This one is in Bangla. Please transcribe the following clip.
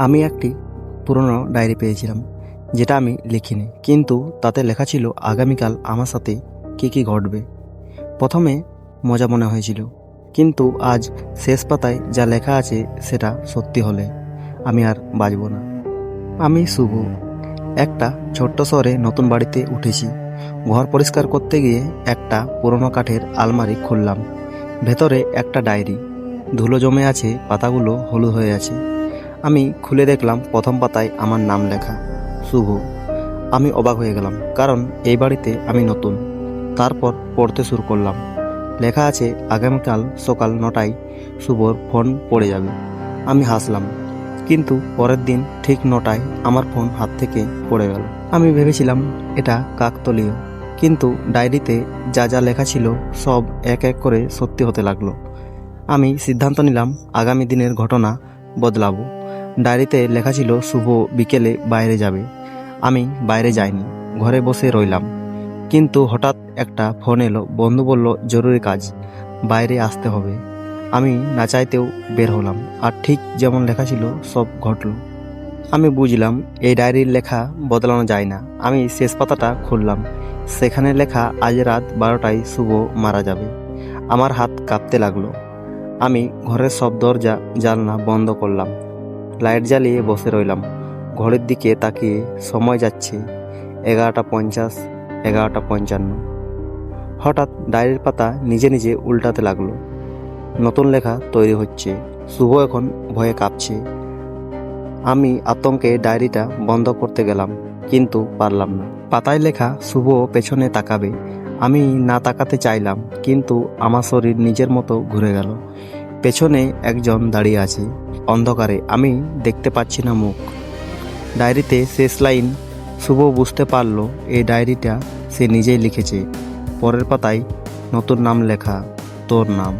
আমি একটি পুরনো ডায়েরি পেয়েছিলাম, যেটা আমি লিখিনি, কিন্তু তাতে লেখা ছিল আগামীকাল আমার সাথে কী কী ঘটবে। প্রথমে মজা মনে হয়েছিল, কিন্তু আজ শেষ পাতায় যা লেখা আছে সেটা সত্যি হলে আমি আর বাঁচব না। আমি শুভ, একটা ছোট্ট শহরে নতুন বাড়িতে উঠেছি। ঘর পরিষ্কার করতে গিয়ে একটা পুরনো কাঠের আলমারি খুললাম। ভেতরে একটা ডায়েরি, ধুলো জমে আছে, পাতাগুলো হলুদ হয়ে আছে। আমি খুলে দেখলাম প্রথম পাতায় আমার নাম লেখা, শুভ। আমি অবাক হয়ে গেলাম, কারণ এই বাড়িতে আমি নতুন। তারপর পড়তে শুরু করলাম। লেখা আছে আগামীকাল সকাল 9টায় শুভর ফোন পড়ে যাবে। আমি হাসলাম, কিন্তু পরের দিন ঠিক 9টায় আমার ফোন হাত থেকে পড়ে গেল। আমি ভেবেছিলাম এটা কাকতালীয়, কিন্তু ডায়েরিতে যা যা লেখা ছিল সব এক এক করে সত্যি হতে লাগলো। আমি সিদ্ধান্ত নিলাম আগামী দিনের ঘটনা বদলাবো। ডায়েরিতে লেখা ছিল শুভ বিকেলে বাইরে যাবে। আমি বাইরে যাইনি, ঘরে বসে রইলাম। কিন্তু হঠাৎ একটা ফোন এলো। বন্ধু বলল জরুরি কাজ, বাইরে আসতে হবে। আমি না চাইতেও বের হলাম, আর ঠিক যেমন লেখা ছিল সব ঘটল। আমি বুঝলাম এই ডায়েরির লেখা বদলানো যায় না। আমি শেষ পাতাটা খুললাম। সেখানে লেখা আজ রাত 12টায় শুভ মারা যাবে। আমার হাত কাঁপতে লাগলো। আমি ঘরের সব দরজা জানলা বন্ধ করলাম, লাইট জ্বালিয়ে বসে রইলাম। ঘড়ির দিকে তাকিয়ে সময় যাচ্ছে 11টা 50, 11টা 55। হঠাৎ ডায়েরির পাতা নিজে নিজে উল্টাতে লাগলো। নতুন লেখা তৈরি হচ্ছে, শুভ এখন ভয়ে কাঁপছে। আমি আতঙ্কে ডায়েরিটা বন্ধ করতে গেলাম, কিন্তু পারলাম না। পাতায় লেখা শুভ পেছনে তাকাবে। আমি না তাকাতে চাইলাম, কিন্তু আমার শরীর নিজের মতো ঘুরে গেল। পেছনে একজন দাঁড়িয়ে আছে, অন্ধকারে। আমি দেখতে পাচ্ছি না মুখ। ডায়েরিতে শেষ লাইন, শুভ বুঝতে পারলো এই ডায়েরিটা সে নিজেই লিখেছে। পরের পাতায় নতুন নাম লেখা, তোর নাম।